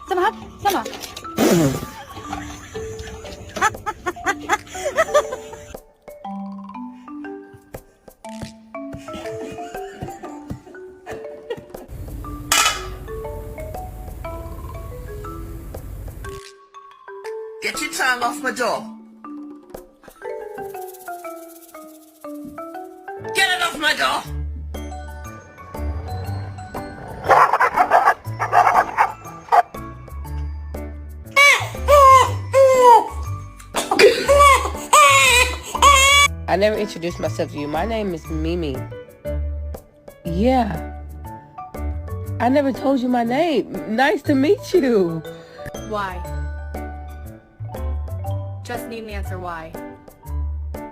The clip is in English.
干嘛？干嘛？ Get your tongue off my door. Get it off my door. I never introduced myself to you. My name is Mimi. Yeah. I never told you my name. Nice to meet you. Why? Just need an answer why.